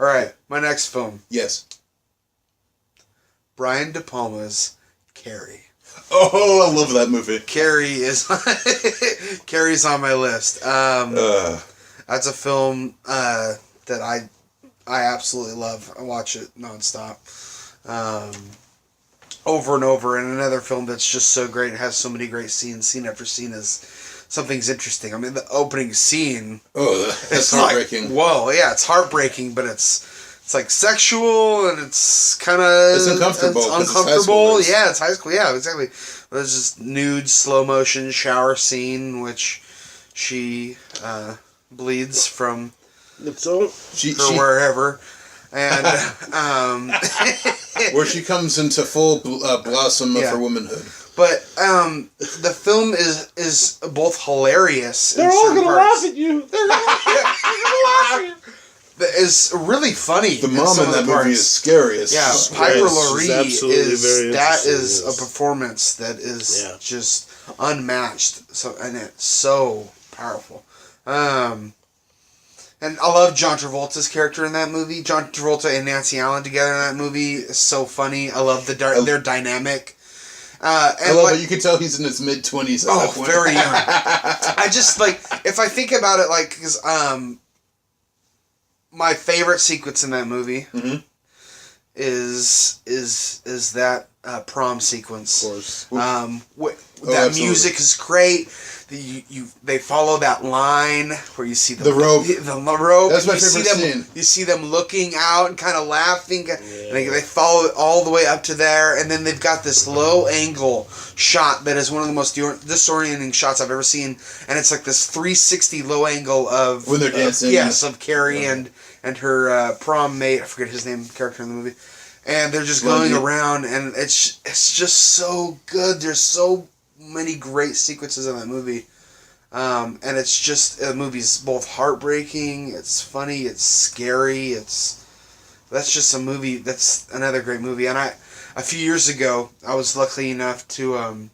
All right, my next film. Yes. Brian De Palma's Carrie. Oh, I love that movie. Carrie is Carrie's on my list. That's a film that I absolutely love. I watch it nonstop, over and over. And another film that's just so great and has so many great scenes. Scene after scene is Something's Interesting. I mean, the opening scene. Oh, that's heartbreaking. Like, whoa, yeah, it's heartbreaking, but it's like sexual and it's kind of... It's uncomfortable. It's uncomfortable. It's high school. Yeah, exactly. There's this nude, slow motion shower scene, which she bleeds from wherever. And where she comes into full blossom of her womanhood. But the film is both hilarious. They're all gonna laugh at you. They're gonna laugh at you. Is really funny. The mom in that movie is scary as Piper Laurie is a performance that is just unmatched. So and it's so powerful. And I love John Travolta's character in that movie. John Travolta and Nancy Allen together in that movie is so funny. I love their dynamic. I love it. You can tell he's in his mid-20s. Oh, very young. I just if I think about it, because my favorite sequence in that movie is that prom sequence. Of course. That music is great. They follow that line where you see the rope. The rope. That's my favorite scene. You see them looking out and kind of laughing. Yeah. And they follow it all the way up to there, and then they've got this low angle shot that is one of the most disorienting shots I've ever seen. And it's like this 360 low angle of when they're dancing. Of Carrie and her prom mate. I forget his name. Character in the movie. And they're just going around, and it's just so good. There's so many great sequences in that movie, and it's just the movie's both heartbreaking. It's funny. It's scary. That's just a movie. That's another great movie. And a few years ago, I was lucky enough to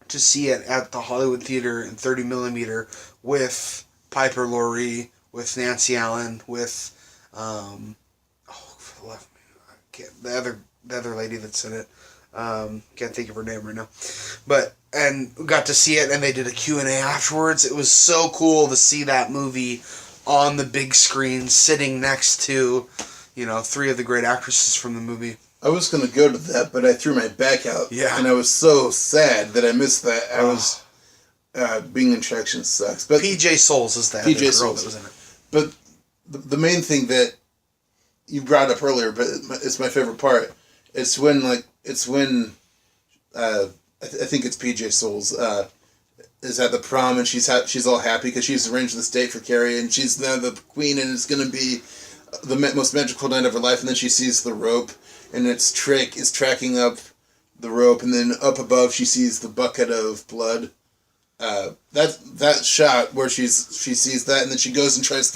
see it at the Hollywood Theater in 30 millimeter with Piper Laurie, with Nancy Allen, with the other lady that's in it. Can't think of her name right now, and got to see it, and they did a Q&A afterwards. It was so cool to see that movie on the big screen, sitting next to, three of the great actresses from the movie. I was going to go to that, but I threw my back out. Yeah. And I was so sad that I missed that. I was, being in traction sucks. But PJ Souls is that PJ girl that was in it. But the main thing that you brought up earlier, but it's my favorite part, it's when I think it's PJ Souls is at the prom, and she's all happy because she's arranged this date for Carrie, and she's now the queen, and it's going to be the most magical night of her life. And then she sees the rope, and its trick is tracking up the rope, and then up above she sees the bucket of blood. That shot where she sees that, and then she goes and tries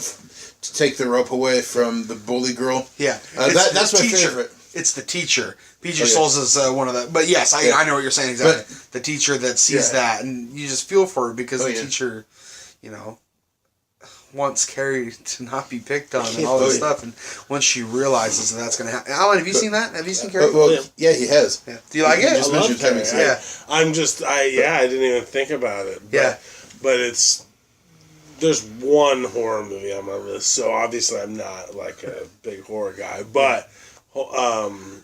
to take the rope away from the bully girl. Yeah, that's my favorite. It's the teacher. PJ Souls is one of the... But yes, I know what you're saying exactly. But, the teacher that sees that, and you just feel for her because the teacher, wants Carrie to not be picked on and all this stuff. And once she realizes that's going to happen... Alan, have you seen that? Have you seen Carrie? Well, yeah, he has. Yeah. Do you like it? I love Carrie. Yeah. I didn't even think about it. But, but there's one horror movie on my list, so obviously I'm not like a big horror guy, but...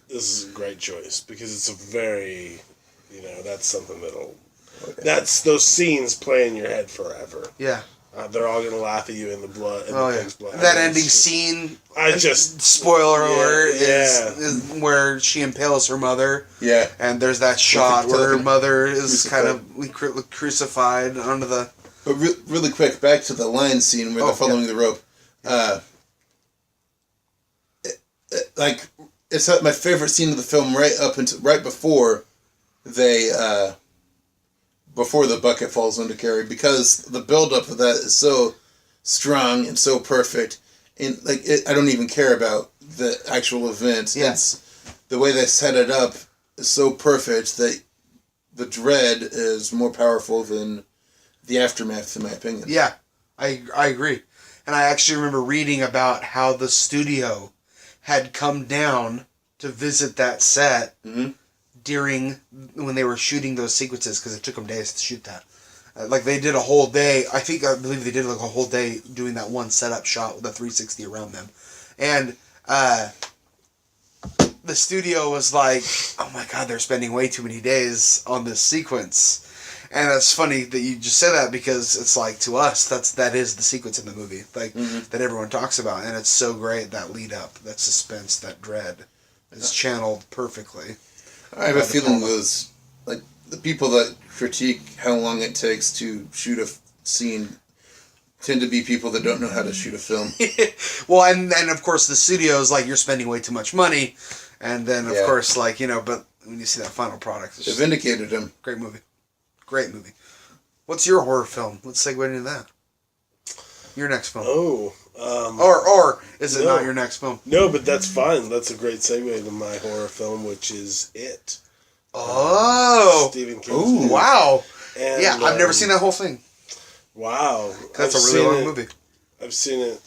this is a great choice because it's a very, that's something those scenes play in your head forever. Yeah. They're all gonna laugh at you in the blood. Blood. That ending scene. Spoiler alert is where she impales her mother. Yeah. And there's that shot where her mother is kind of crucified onto the. But really quick, back to the lion scene where they're following the rope. It's my favorite scene of the film right before before the bucket falls onto Carrie, because the buildup of that is so strong and so perfect, and I don't even care about the actual event. Yeah. It's the way they set it up is so perfect that the dread is more powerful than the aftermath, in my opinion. Yeah, I agree, and I actually remember reading about how the studio had come down to visit that set during when they were shooting those sequences, because it took them days to shoot that. Like, they did a whole day. I believe they did like a whole day doing that one setup shot with a 360 around them. And the studio was like, oh my God, they're spending way too many days on this sequence. And it's funny that you just said that, because it's like, to us, that is the sequence in the movie, like that everyone talks about, and it's so great, that lead up, that suspense, that dread, is channeled perfectly. I have a feeling those, like, the people that critique how long it takes to shoot a scene tend to be people that don't know how to shoot a film. Well, and of course the studio's like, you're spending way too much money, and then of course, like, but when you see that final product, it's just vindicated him. Great movie. Great movie. What's your horror film? Let's segue into that. Your next film. Oh. Or is it not your next film? No, but that's fine. That's a great segue to my horror film, which is It. Oh. Stephen King. Ooh, wow. And, yeah, I've never seen that whole thing. Wow. That's a really long movie. I've seen it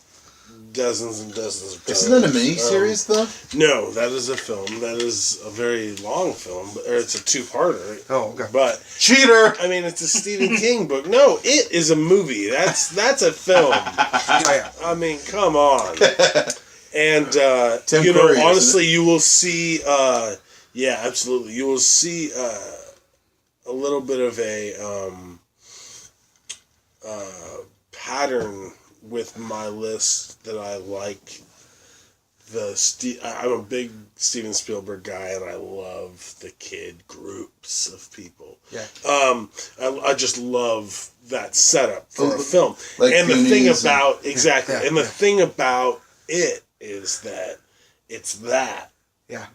dozens and dozens of times. Isn't that a mini-series, though? No, that is a film. That is a very long film, or it's a two-parter. Oh, okay. But cheater! I mean, it's a Stephen King book. No, It is a movie. That's a film. Yeah. I mean, come on. And, Tim you know, Curry, honestly, you will see, yeah, absolutely. You will see a little bit of a pattern with my list that I like. I'm a big Steven Spielberg guy, and I love the kid groups of people. Yeah. I just love that setup for a film. Like, and the thing about the thing about it is that it's that,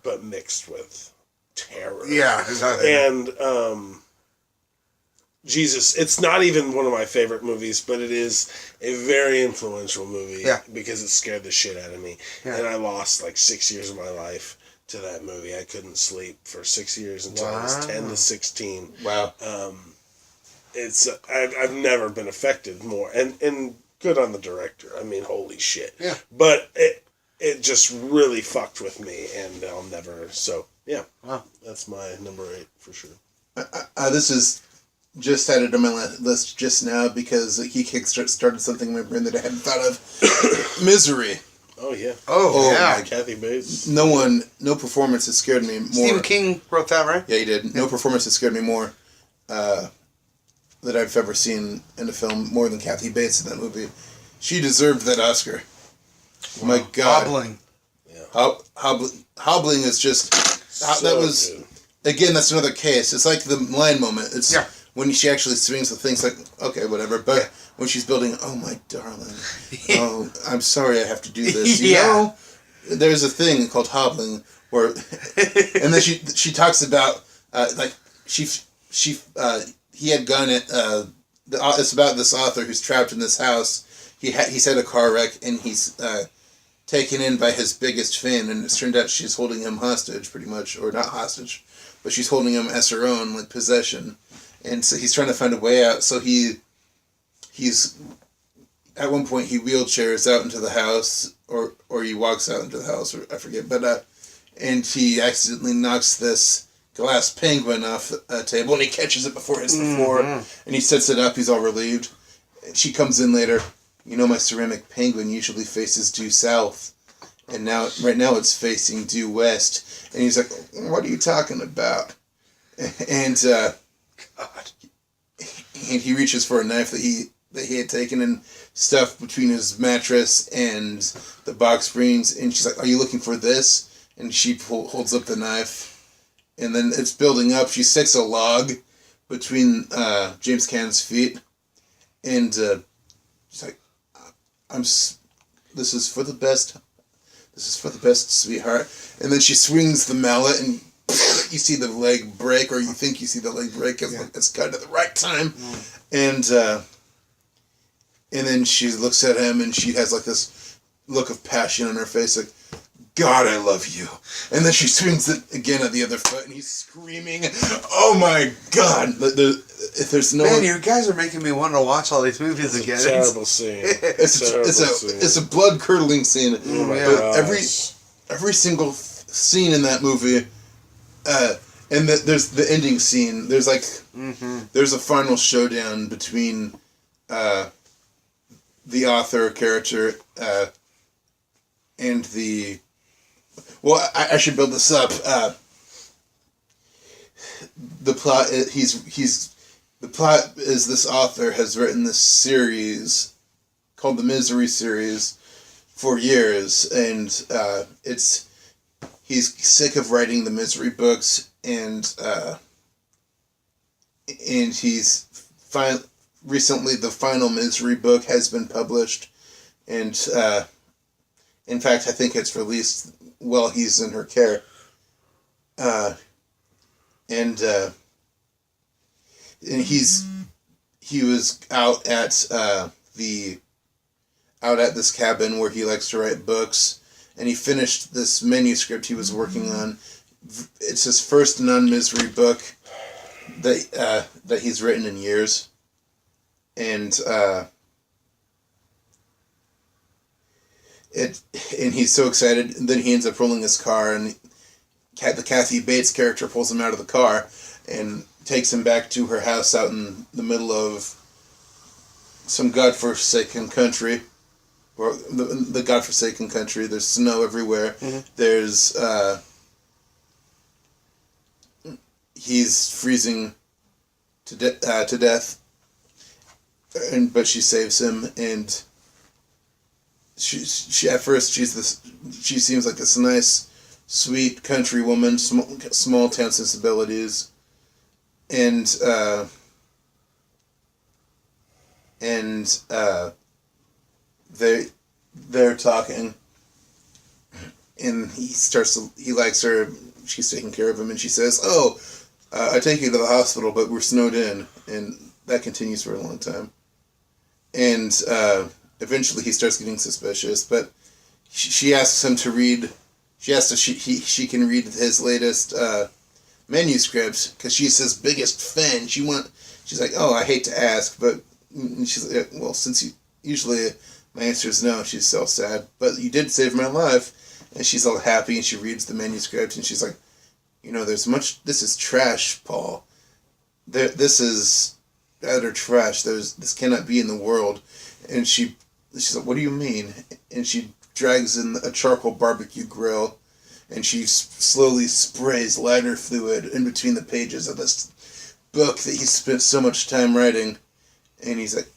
but mixed with terror. Yeah, exactly. And Jesus, it's not even one of my favorite movies, but it is a very influential movie because it scared the shit out of me. Yeah. And I lost like 6 years of my life to that movie. I couldn't sleep for 6 years until I was 10 to 16. Wow. I've never been affected more. And good on the director. I mean, holy shit. Yeah. But it just really fucked with me, and I'll never... So, yeah. Wow. That's my number 8 for sure. This is... just added to my list just now because he started something in my brain that I hadn't thought of. Misery. Oh, yeah. Oh yeah. Kathy Bates. No performance has scared me more. Stephen King wrote that, right? Yeah, he did. Yeah. No performance has scared me more that I've ever seen in a film, more than Kathy Bates in that movie. She deserved that Oscar. Wow. My God. Hobbling. Yeah. Hobbling is just... that was... Good. Again, that's another case. It's like the line moment. It's... Yeah. When she actually swings the things, like, okay, whatever. But when she's building, oh, my darling. Oh, I'm sorry I have to do this. You know, there's a thing called hobbling where... and then she talks about, like, he had gone at... it's about this author who's trapped in this house. He's had a car wreck, and he's taken in by his biggest fan, and it turned out she's holding him hostage, pretty much. Or not hostage, but she's holding him as her own, like, possession. And so he's trying to find a way out. So he's at one point he wheelchairs out into the house, or he walks out into the house, or I forget. But and he accidentally knocks this glass penguin off a table, and he catches it before it hits the floor. And he sets it up. He's all relieved. And she comes in later. You know, my ceramic penguin usually faces due south, and right now it's facing due west. And he's like, "What are you talking about?" And God. And he reaches for a knife that he had taken and stuffed between his mattress and the box springs, and she's like, "Are you looking for this?" And she holds up the knife, and then it's building up. She sticks a log between James Caan's feet, and she's like, "This is for the best. This is for the best, sweetheart." And then she swings the mallet, and you see the leg break, or you think you see the leg break. It's cut at the right time. And then she looks at him, and she has like this look of passion on her face, like, "God, I love you." And then she swings it again at the other foot, and he's screaming, "Oh my God!" If there's no... Man, you guys are making me want to watch all these movies again. Terrible scene. It's a blood-curdling scene. Oh my gosh. every single scene in that movie, and there's the ending scene. There's like there's a final showdown between the author character and the. Well, I should build this up. The plot the plot is this author has written this series called the Misery series for years, and he's sick of writing the Misery books, and he's recently the final Misery book has been published, and in fact I think it's released while he's in her care, and he was out at this cabin where he likes to write books, and he finished this manuscript he was working on. It's his first non-misery book that he's written in years, and he's so excited. And then he ends up rolling his car, and the Kathy Bates character pulls him out of the car and takes him back to her house out in the middle of some godforsaken country, or the godforsaken country. There's snow everywhere. Mm-hmm. There's he's freezing to death, but she saves him, and she at first she seems like this nice, sweet country woman, small town sensibilities, and they're talking, and he likes her. She's taking care of him, and she says, "Oh, I take you to the hospital, but we're snowed in," and that continues for a long time, and eventually he starts getting suspicious, but she asks him to read. She asks if she can read his latest manuscript, because she's his biggest fan. She's like, "Oh, I hate to ask, but," she's like, "Well, since you usually my answer is no." She's so sad, "But you did save my life," and she's all happy, and she reads the manuscript, and she's like, this is trash, Paul. This is utter trash. This cannot be in the world. And she's like, "What do you mean?" And she drags in a charcoal barbecue grill, and she slowly sprays lighter fluid in between the pages of this book that he spent so much time writing. And he's like,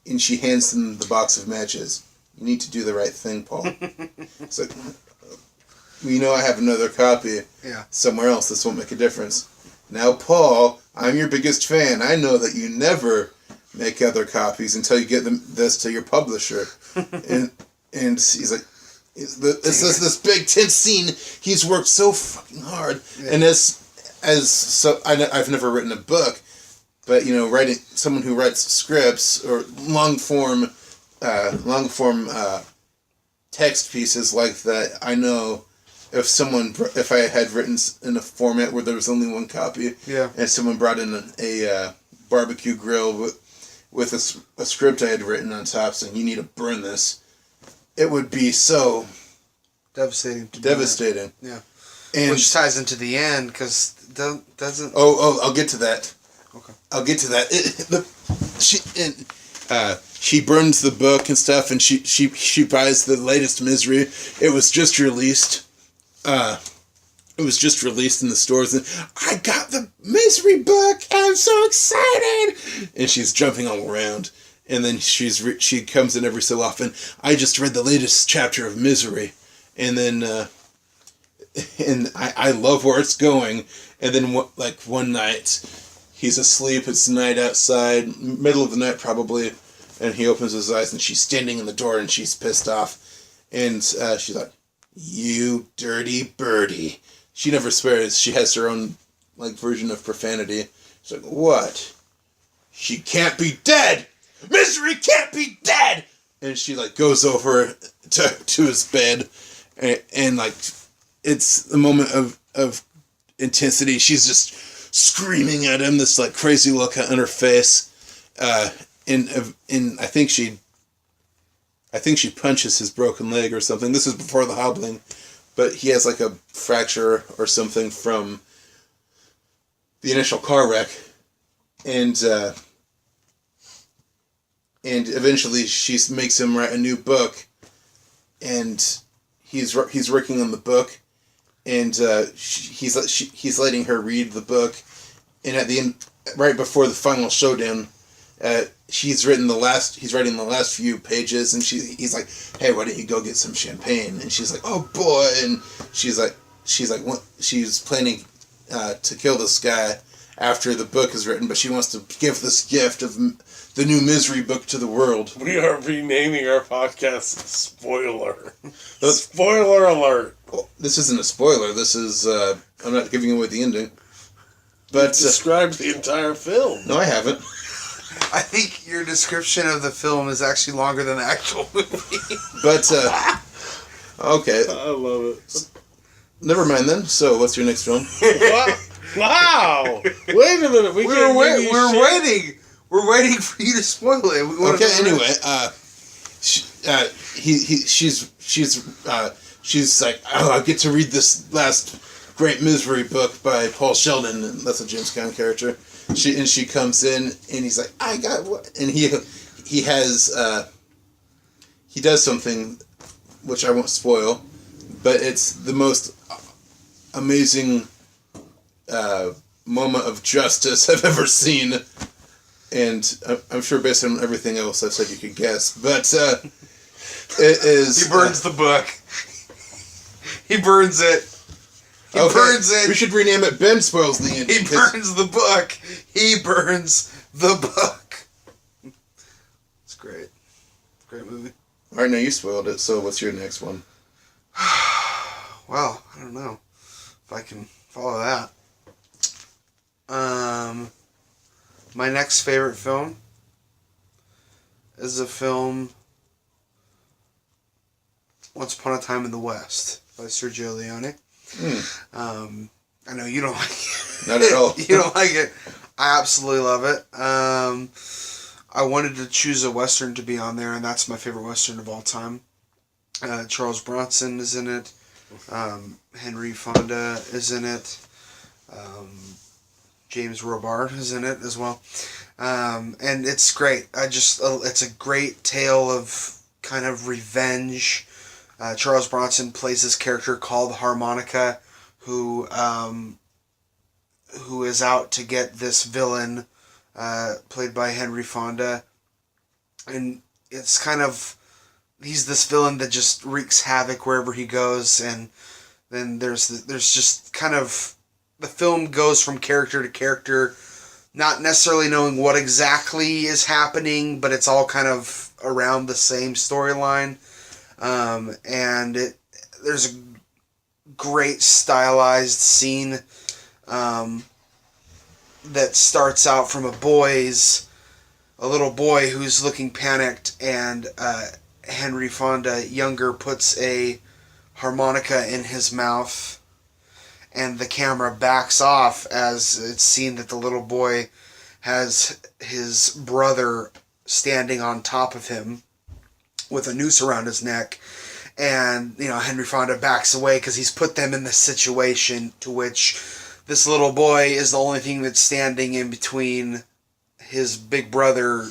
and she hands him the box of matches. "You need to do the right thing, Paul." It's like, I have another copy somewhere else. This won't make a difference. "Now, Paul, I'm your biggest fan. I know that you never make other copies until you get this to your publisher." and he's like, it's this big tense scene. He's worked so fucking hard, and I've never written a book, but writing someone who writes scripts or long form text pieces like that, I know. If I had written in a format where there was only one copy, and someone brought in a barbecue grill with a script I had written on top saying, "You need to burn this," it would be so devastating. Yeah, and which ties into the end, because doesn't. I'll get to that. Okay, I'll get to that. She burns the book and stuff, and she buys the latest Misery. It was just released. It was just released in the stores, and "I got the Misery book! I'm so excited!" And she's jumping all around. And then she comes in every so often. "I just read the latest chapter of Misery," and then and I love where it's going. And then one night, he's asleep. It's night outside, middle of the night probably, and he opens his eyes, and she's standing in the door, and she's pissed off, and she's like, "You dirty birdie." She never swears. She has her own version of profanity. She's like, "What? She can't be dead! Misery can't be dead!" And she goes over to his bed, and it's the moment of intensity. She's just screaming at him, this crazy look on her face, and I think she punches his broken leg or something. This is before the hobbling. but he has like a fracture or something from the initial car wreck, and eventually she makes him write a new book, and he's working on the book, and he's letting her read the book, and at the end, right before the final showdown, he's writing the last few pages, and he's like, hey, why don't you go get some champagne? And she's like, oh boy, and she's like what? She's planning to kill this guy after the book is written, but she wants to give this gift of the new Misery book to the world. We are renaming our podcast Spoiler. Spoiler alert. Well, this isn't a spoiler. This is I'm not giving away the ending. But described the entire film. No, I haven't. I think your description of the film is actually longer than the actual movie. But okay. I love it. Never mind then. So, what's your next film? Wow! Wait a minute. We're waiting. We're waiting for you to spoil it. Okay. Anyway, she's like, oh, I get to read this last great Misery book by Paul Sheldon. And that's a James Caan character. She comes in and he's like, I got what? And he does something which I won't spoil, but it's the most amazing moment of justice I've ever seen, and I'm sure based on everything else I've said you could guess, but it is. He burns the book. He burns it. He burns it. We should rename it Ben Spoils the Ending. He burns the book. He burns the book. It's great. Great movie. All right, now you spoiled it, so what's your next one? Well, I don't know if I can follow that. My next favorite film is a film Once Upon a Time in the West by Sergio Leone. I know you don't like it. Not at all. You don't like it. I absolutely love it. I wanted to choose a Western to be on there, and that's my favorite Western of all time. Charles Bronson is in it. Henry Fonda is in it. James Robart is in it as well. And it's great. It's a great tale of kind of revenge. Charles Bronson plays this character called Harmonica, who is out to get this villain, played by Henry Fonda. And it's kind of, he's this villain that just wreaks havoc wherever he goes, and then there's just kind of, the film goes from character to character, not necessarily knowing what exactly is happening, but it's all kind of around the same storyline. And there's a great stylized scene that starts out from a little boy who's looking panicked, and Henry Fonda, younger, puts a harmonica in his mouth, and the camera backs off as it's seen that the little boy has his brother standing on top of him with a noose around his neck. And, Henry Fonda backs away because he's put them in this situation to which this little boy is the only thing that's standing in between his big brother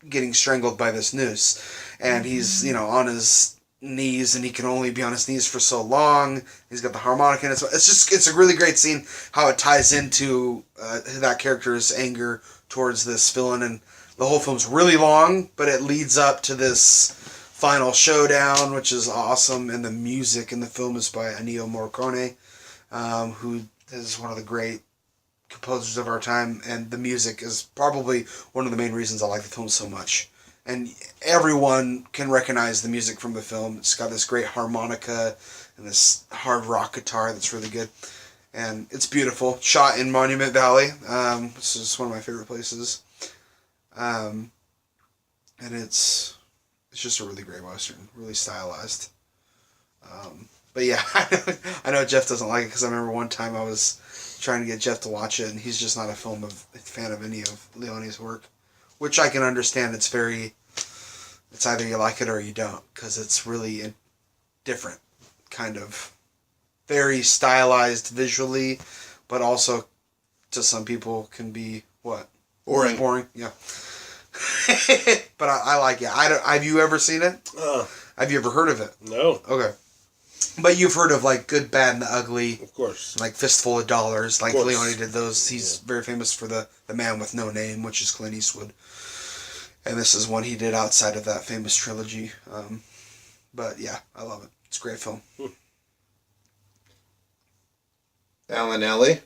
getting strangled by this noose. And he's, on his knees, and he can only be on his knees for so long. He's got the harmonica, and it's a really great scene how it ties into that character's anger towards this villain. And the whole film's really long, but it leads up to this final showdown, which is awesome. And the music in the film is by Ennio Morricone, who is one of the great composers of our time, and the music is probably one of the main reasons I like the film so much. And everyone can recognize the music from the film. It's got this great harmonica and this hard rock guitar that's really good. And it's beautiful. Shot in Monument Valley, which is one of my favorite places. And it's just a really great Western, really stylized. But yeah, I know Geoff doesn't like it because I remember one time I was trying to get Geoff to watch it, and he's just not a fan of any of Leone's work, which I can understand. It's either you like it or you don't, because it's really different kind of very stylized visually, but also to some people can be what? Boring, yeah. But I like it. Have you ever seen it? Have you ever heard of it? No. Okay. But you've heard of like Good, Bad, and the Ugly. Of course. Like Fistful of Dollars. Like Leone did those. He's very famous for the Man with No Name, which is Clint Eastwood. And this is one he did outside of that famous trilogy. But yeah, I love it. It's a great film. Alan Alley.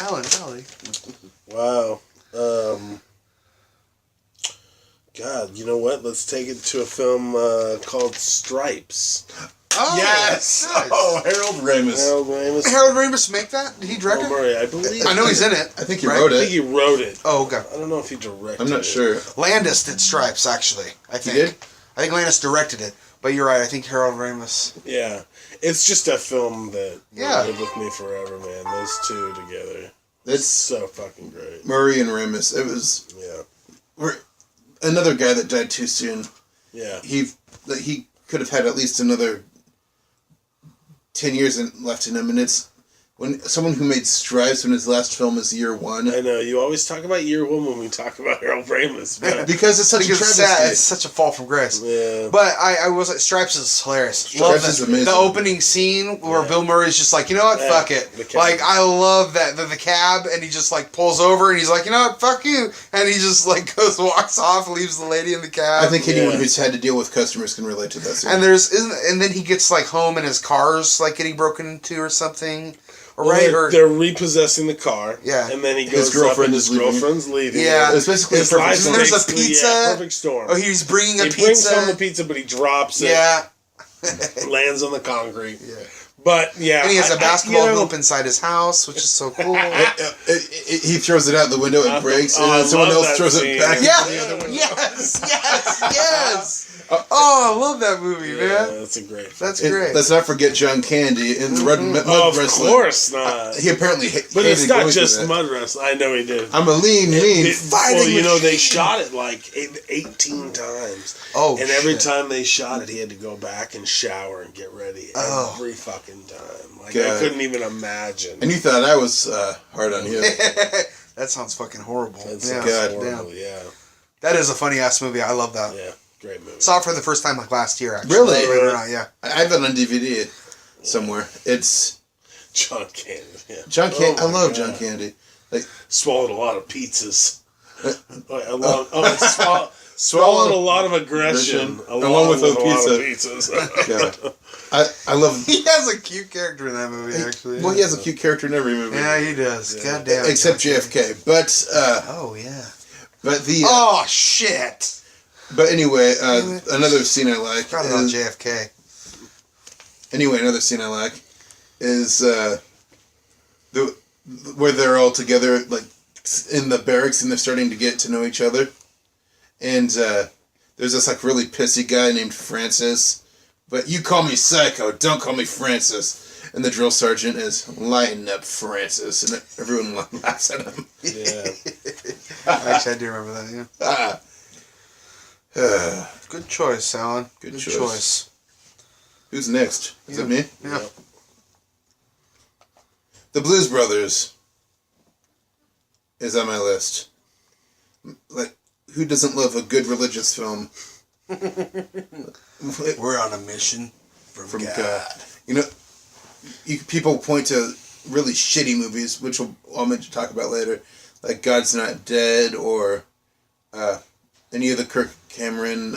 Alan Alley. Wow. God, you know what? Let's take it to a film called Stripes. Oh, yes! Nice. Oh, Harold Ramis. Harold Ramis make that? Did he direct it? Murray, I believe. I know he's in it. I think he wrote it. I think he wrote it. Oh, okay. I don't know if he directed it. I'm not sure. Landis did Stripes, actually. I think. He did? I think Landis directed it. But you're right. I think Harold Ramis. Yeah. It's just a film that Yeah. will live with me forever, man. Those two together. It's so fucking great. Murray and Ramis. It was... Yeah. Another guy that died too soon. Yeah. He could have had at least another 10 years left in him, and it's when someone who made Stripes when his last film is Year One. I know, you always talk about Year One when we talk about Harold Ramis, man. Because it's such a travesty. It's such a fall from grace. Yeah. But I was like, Stripes is hilarious. Stripes is amazing. The opening scene where Bill Murray's just like, you know what, fuck it. Like, I love that. The cab, and he just like pulls over, and he's like, you know what, fuck you. And he just like walks off, leaves the lady in the cab. I think anyone who's had to deal with customers can relate to that scene. And and then he gets like home, and his car's like getting broken into or something. They're repossessing the car. Yeah. And then he goes up and his girlfriend's leaving. Yeah. It's basically there's a pizza. Yeah, perfect storm. Oh, he's bringing a pizza. He brings home the pizza, but he drops it. Yeah. Lands on the concrete. Yeah. But, yeah. And he has a basketball hoop inside his house, which is so cool. He throws it out the window and breaks, and then someone else throws it back into the other window. Yes. Oh, I love that movie, man. Yeah, that's a great film. That's great. Let's not forget John Candy in the Mud Wrestling. Of course not. He apparently But it's not just mud wrestling. I know he did. I'm a lean fighting Well, you know, machine. they shot it like 18 times. Oh, and every time they shot it, he had to go back and shower and get ready every fucking time. Like, I couldn't even imagine. And you thought I was hard on you. That sounds fucking horrible. That's horrible, yeah. That is a funny ass movie. I love that. Yeah, great movie. Saw it for the first time like last year, actually. Really? Believe it or not, yeah. I have it on DVD somewhere. It's John Candy. Yeah. John Candy. I love John Candy. Like, swallowed a lot of pizzas. Swallowed a lot of aggression along with a lot of pizzas. I love. He has a cute character in that movie, actually. Well, he has a cute character in every movie. Yeah, he does. Yeah. God damn. Except JFK, but. Oh yeah. But the. Oh shit. But anyway, another scene I like. Forgot about JFK. Anyway, another scene I like is where they're all together, like in the barracks, and they're starting to get to know each other. And there's this like really pissy guy named Francis, but you call me Psycho, don't call me Francis. And the drill sergeant is lighting up Francis, and everyone laughs at him. Yeah. Actually, I do remember that. Yeah. Good choice, Alan. Good choice. Who's next? Is it me? Yeah. The Blues Brothers is on my list. Like, who doesn't love a good religious film? We're on a mission from God. You know, people point to really shitty movies, which I'll mention to talk about later, like God's Not Dead or any of the Kirk Cameron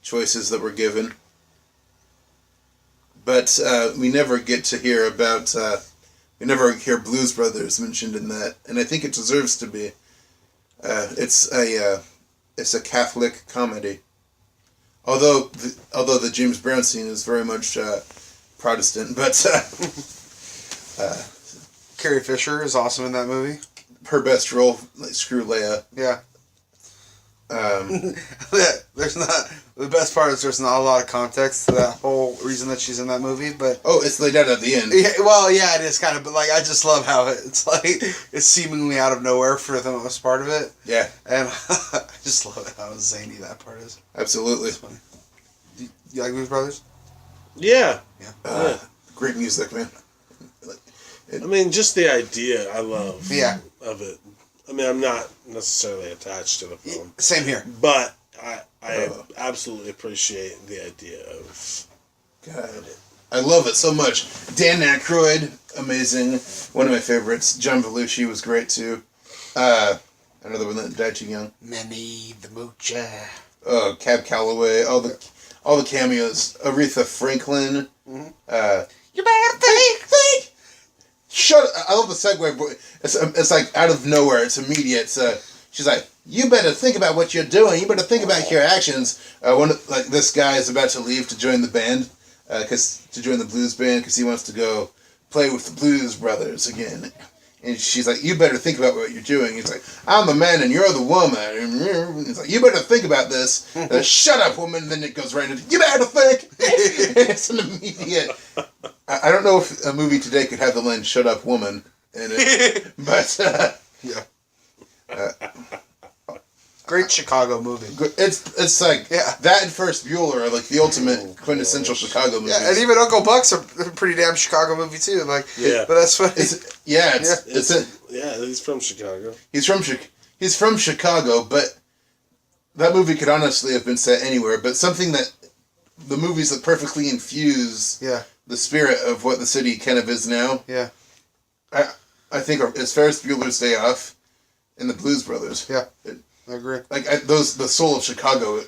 choices that were given. But we never get to hear about. We never hear Blues Brothers mentioned in that, and I think it deserves to be. It's a Catholic comedy. Although the James Brown scene is very much Protestant, but Carrie Fisher is awesome in that movie. Her best role, like Screw Leia. Yeah. There's not the best part is there's not a lot of context to that whole reason that she's in that movie, but it's laid out at the end. yeah, well, yeah, it is kind of, but like I just love how it's like it's seemingly out of nowhere for the most part of it. Yeah, and I just love how zany that part is. Absolutely. It's funny. You like Blues Brothers? Yeah. Yeah. Great music, man. I mean, just the idea I love. Yeah. Of it. I mean, I'm not necessarily attached to the film. Same here. But I absolutely appreciate the idea of... God. I love it so much. Dan Aykroyd, amazing. One of my favorites. John Belushi was great, too. Another one that died too young. Manny the Moocher. Cab Calloway. All the cameos. Aretha Franklin. Mm-hmm. You better think! Shut up. I love the segue. It's like out of nowhere. It's immediate. She's like, you better think about what you're doing. You better think about your actions. This guy is about to leave to join the band, to join the blues band because he wants to go play with the Blues Brothers again. And she's like, you better think about what you're doing. He's like, I'm the man and you're the woman. And he's like, you better think about this. Shut up, woman. And then it goes right into, you better think. It's an immediate... I don't know if a movie today could have the line "Shut up, woman" in it, but yeah, great Chicago movie. It's like that and Ferris Bueller are like the ultimate quintessential Chicago movies. Yeah, and even Uncle Buck's a pretty damn Chicago movie too. Like, yeah, but that's funny. He's from Chicago. He's from Chicago, but that movie could honestly have been set anywhere. But something that the movies that perfectly infuse the spirit of what the city kind of is now. Yeah. I think it's Ferris Bueller's Day Off and the Blues Brothers. Yeah. I agree. Like the soul of Chicago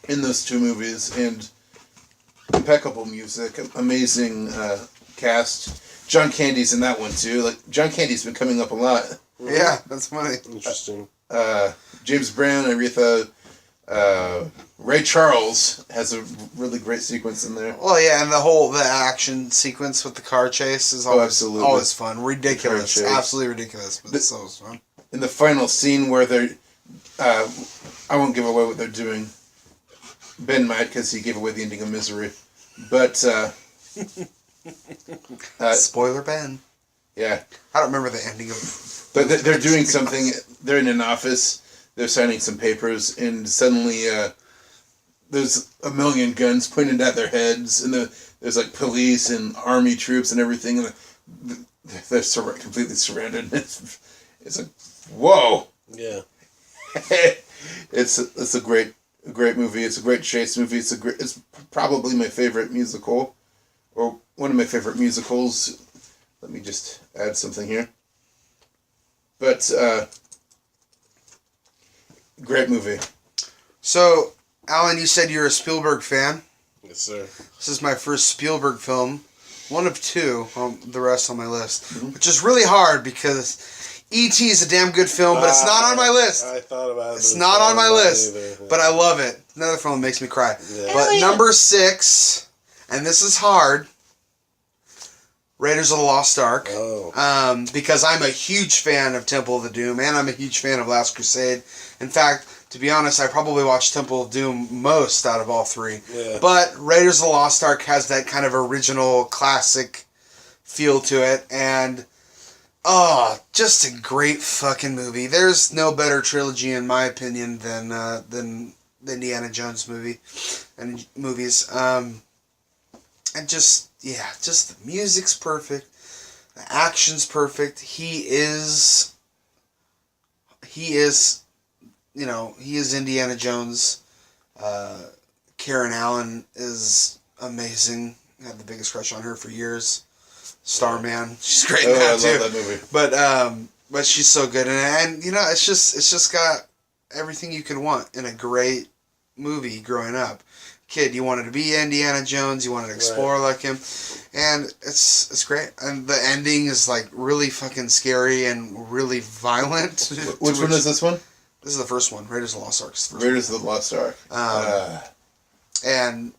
in those two movies, and impeccable music, amazing cast. John Candy's in that one too. Like John Candy's been coming up a lot. Yeah, that's funny. Interesting. James Brown, Aretha, Ray Charles has a really great sequence in there. Well, yeah, and the action sequence with the car chase is always fun. Ridiculous, absolutely ridiculous, but it's so fun. In the final scene where they're, I won't give away what they're doing. Ben might because he gave away the ending of Misery, but spoiler Ben. Yeah, I don't remember the ending of. But they're doing something. They're in an office. They're signing some papers, and suddenly there's a million guns pointed at their heads, and there's like police and army troops and everything, and they're completely surrounded. It's like, whoa! Yeah, it's a great movie. It's a great chase movie. It's probably my favorite musical, or one of my favorite musicals. Let me just add something here. But great movie. So, Alan, you said you're a Spielberg fan. Yes, sir. This is my first Spielberg film. One of two, the rest on my list. Which is really hard because E.T. is a damn good film, but it's not on my list. I thought about it. It's not on my list, but I love it. Another film that makes me cry. Yeah. But number 6, and this is hard, Raiders of the Lost Ark. Oh. Because I'm a huge fan of Temple of the Doom, and I'm a huge fan of Last Crusade. In fact, to be honest, I probably watched Temple of Doom most out of all 3. Yeah. But Raiders of the Lost Ark has that kind of original, classic feel to it, and just a great fucking movie. There's no better trilogy, in my opinion, than the Indiana Jones movies. And just the music's perfect. The action's perfect. He is Indiana Jones. Karen Allen is amazing. I had the biggest crush on her for years. Starman. She's great in that too. I love that movie. But she's so good in it. And it's just got everything you could want in a great movie growing up. Kid, you wanted to be Indiana Jones, you wanted to explore like him, and it's great. And the ending is like really fucking scary and really violent. Which one is this one? This is the first one. Raiders of the Lost Ark. Raiders of the Lost Ark. And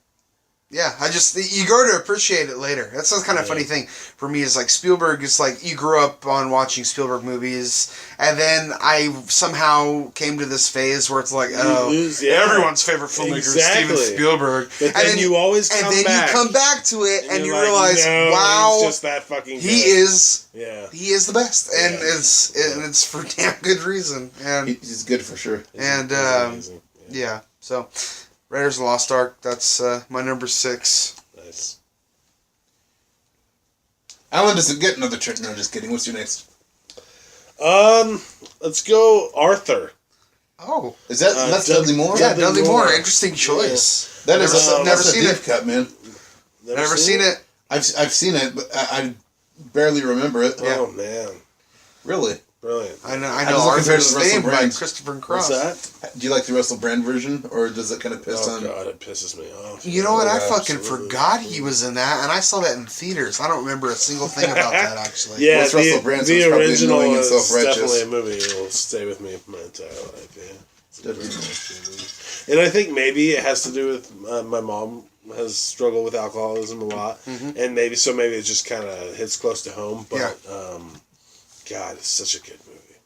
Yeah, you grow to appreciate it later. That's the kind of funny thing for me is like Spielberg is like, you grew up on watching Spielberg movies, and then I somehow came to this phase where it's like, everyone's favorite filmmaker is Steven Spielberg. But then you always come back. And then you come back to it, and you realize, wow, he's just that fucking good. He is the best, and it's for damn good reason. And he's good for sure. So Raiders of the Lost Ark, that's my number 6. Nice. Alan doesn't get another trick. No, just kidding. What's your next? Let's go Arthur. Oh. Is that's Dudley Moore? Yeah, Dudley Moore. Interesting choice. Yeah. Never seen deep it. cut, man. Never seen it. I've seen it, but I barely remember it. Oh, man. Really? Brilliant. I know Arthur's theme by Christopher Cross. What's that? Do you like the Russell Brand version, or does it kind of piss on? Oh, God, it pisses me off. You know what? I fucking forgot he was in that, and I saw that in theaters. I don't remember a single thing about that, actually. Yeah, Russell Brand, the so original and is self-righteous. definitely a movie. It will stay with me my entire life, yeah. And I think maybe it has to do with my mom has struggled with alcoholism a lot, and maybe it just kind of hits close to home. But God, it's such a good movie.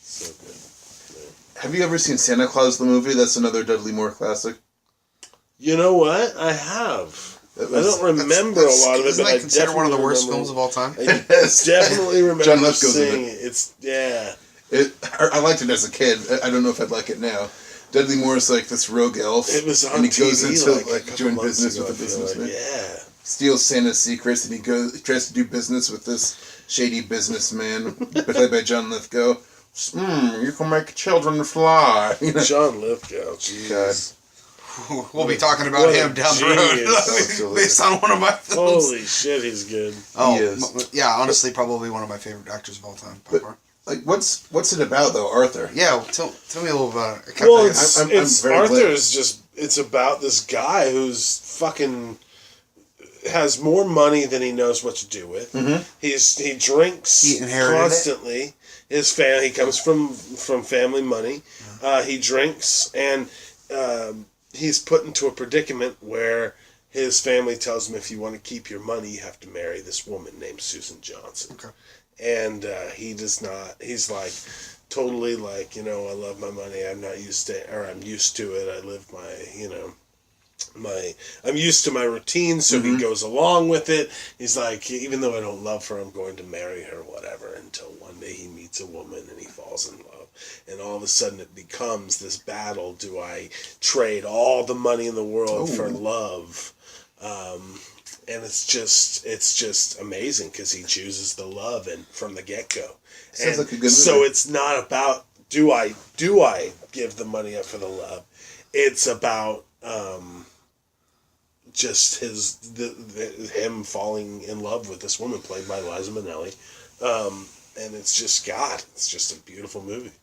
So good. Yeah. Have you ever seen Santa Claus the movie? That's another Dudley Moore classic. You know what? I have. I don't remember a lot of it, but I considered one of the worst films of all time. I definitely remember John Lithgow's seeing in it. I liked it as a kid. I don't know if I'd like it now. Dudley Moore's like this rogue elf. It was on and he TV goes into like doing business with a businessman. Steals Santa's secrets, and he tries to do business with this shady businessman played by John Lithgow. You can make children fly. John Lithgow, jeez. We'll be talking about him down the road based on one of my films. Holy shit, he's good. Oh, he is. Yeah, honestly, probably one of my favorite actors of all time. What's it about though, Arthur? Yeah, tell me a little about it. Well, it's about this guy who's fucking has more money than he knows what to do with. Mm-hmm. He drinks constantly. He comes from family money. He drinks, and he's put into a predicament where his family tells him, if you want to keep your money, you have to marry this woman named Susan Johnson. Okay. And he does not. He's like totally like, I love my money. I'm used to it. I live I'm used to my routine, so he goes along with it. He's like, even though I don't love her, I'm going to marry her, whatever, until one day he meets a woman and he falls in love. And all of a sudden it becomes this battle. Do I trade all the money in the world for love? And it's just amazing because he chooses the love and from the get-go. Sounds like a good movie. So it's not about, do I give the money up for the love? It's about just him falling in love with this woman played by Liza Minnelli, and it's just It's just a beautiful movie.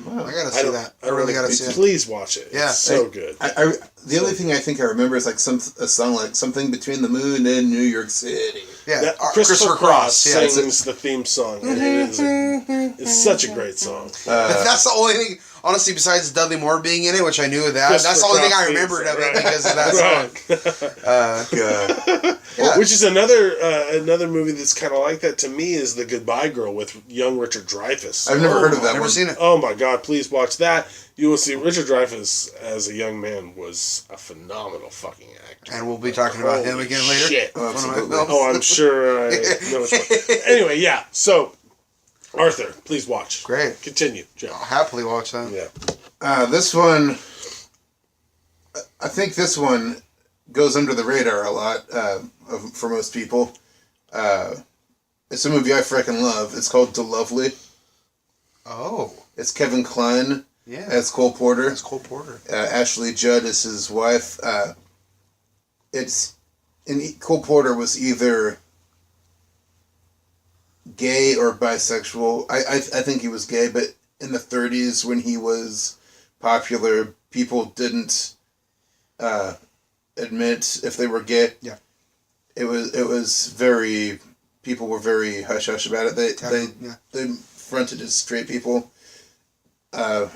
Wow. I gotta see that. I really gotta see it. Please watch it. Yeah, it's so good. The only thing I think I remember is like a song like Something Between the Moon and New York City. Yeah, Christopher Cross sings the theme song. It's such a great song. That's the only thing. Honestly, besides Dudley Moore being in it, which I knew of that, that's the only thing I remembered of it because of that song. Which is another movie that's kind of like that to me is The Goodbye Girl with young Richard Dreyfuss. I've never heard of that. Never seen it. Oh my God! Please watch that. You will see Richard Dreyfuss as a young man was a phenomenal fucking actor. And we'll be talking about him again later. Shit. Oh, I'm sure I know which one. Anyway, yeah. So. Arthur, please watch. Great. Continue, Geoff. I'll happily watch that. Yeah. This one, I think this one goes under the radar a lot for most people. It's a movie I freaking love. It's called The Lovely. Oh. It's Kevin Kline as Cole Porter. Ashley Judd is his wife. Cole Porter was either gay or bisexual. I think he was gay, but in the 1930s when he was popular, people didn't admit if they were gay. Yeah. It was very, people were very hush hush about it. They fronted as straight people. And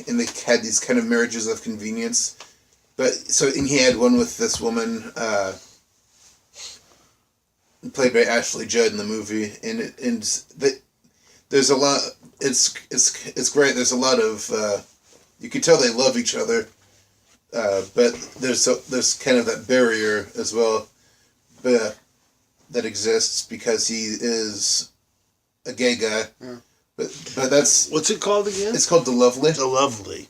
they had these kind of marriages of convenience. And he had one with this woman, played by Ashley Judd in the movie, there's a lot. It's great. There's a lot of you can tell they love each other, but there's kind of that barrier as well, that exists because he is a gay guy. Yeah. But that's what's it called again? It's called The Lovely. The Lovely.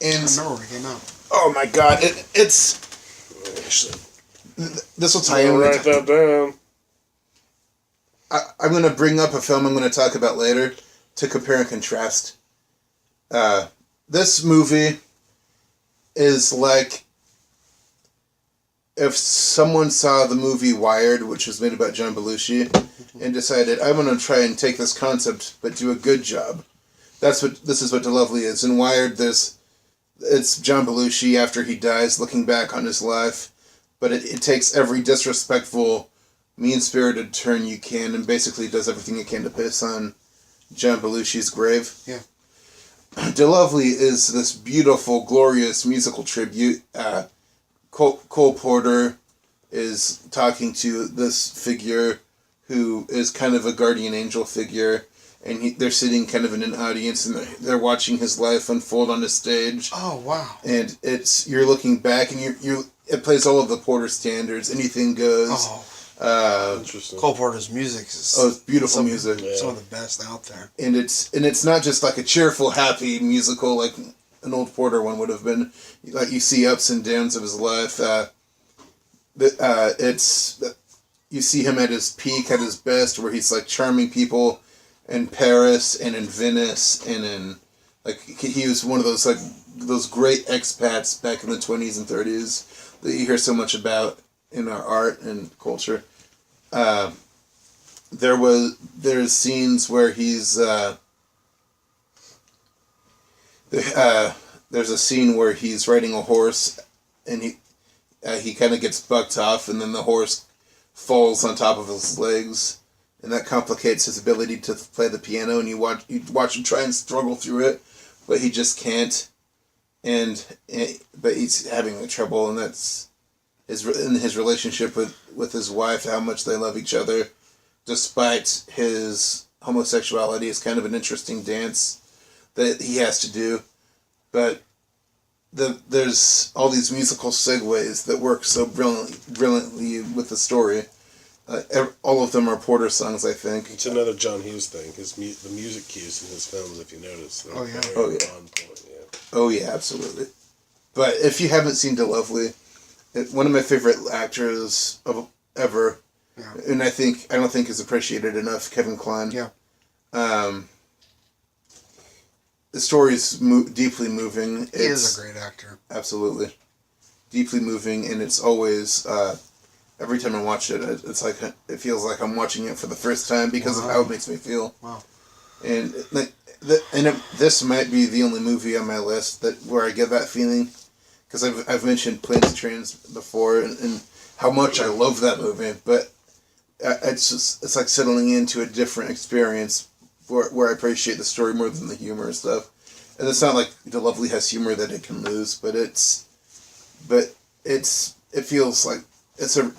And I remember when it came out. oh my god, it's Actually, this will tie in. write that down. I'm going to bring up a film I'm going to talk about later to compare and contrast. This movie is like if someone saw the movie Wired, which was made about John Belushi, and decided, I'm going to try and take this concept but do a good job. This is what The Lovely is. In Wired, it's John Belushi after he dies looking back on his life, but it takes every disrespectful, mean-spirited turn you can and basically does everything it can to piss on John Belushi's grave. Yeah. The Lovely is this beautiful, glorious musical tribute. Cole Porter is talking to this figure who is kind of a guardian angel figure, and they're sitting kind of in an audience and they're watching his life unfold on the stage. Oh wow! And you're looking back and it plays all of the Porter standards. Anything goes. Oh. Interesting. Cole Porter's music is it's beautiful music. Some of the best out there. And it's not just like a cheerful, happy musical like an old Porter one would have been. Like you see ups and downs of his life. You see him at his peak, at his best, where he's like charming people in Paris and in Venice and in like he was one of those like those great expats back in the 20s and 30s that you hear so much about in our art and culture. There's scenes where he's there's a scene where he's riding a horse and he kind of gets bucked off and then the horse falls on top of his legs and that complicates his ability to play the piano and you watch him try and struggle through it but he just can't but he's having trouble and that's his relationship with his wife, how much they love each other despite his homosexuality is kind of an interesting dance that he has to do. But there's all these musical segues that work so brilliantly with the story. All of them are Porter songs, I think. It's another John Hughes thing. The music cues in his films, if you notice. Oh yeah. Oh yeah. On point, yeah. Oh yeah, absolutely. But if you haven't seen The Lovely, one of my favorite actors ever, yeah. And I don't think is appreciated enough, Kevin Kline. Yeah. The story is deeply moving. He is a great actor. Absolutely. Deeply moving, and it's always, every time I watch it, it's like, it feels like I'm watching it for the first time because of how it makes me feel. Wow. And this might be the only movie on my list where I get that feeling, because I've mentioned Planes and Trains before, and how much I love that movie, but it's like settling into a different experience where I appreciate the story more than the humor and stuff. And it's not like The Lovely has humor that it can lose, but it feels like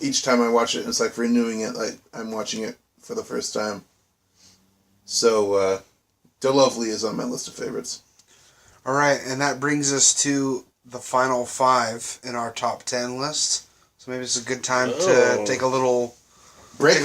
each time I watch it, it's like renewing it, like I'm watching it for the first time. So, The Lovely is on my list of favorites. All right, and that brings us to the final 5 in our top 10 list. So maybe it's a good time to take a little break.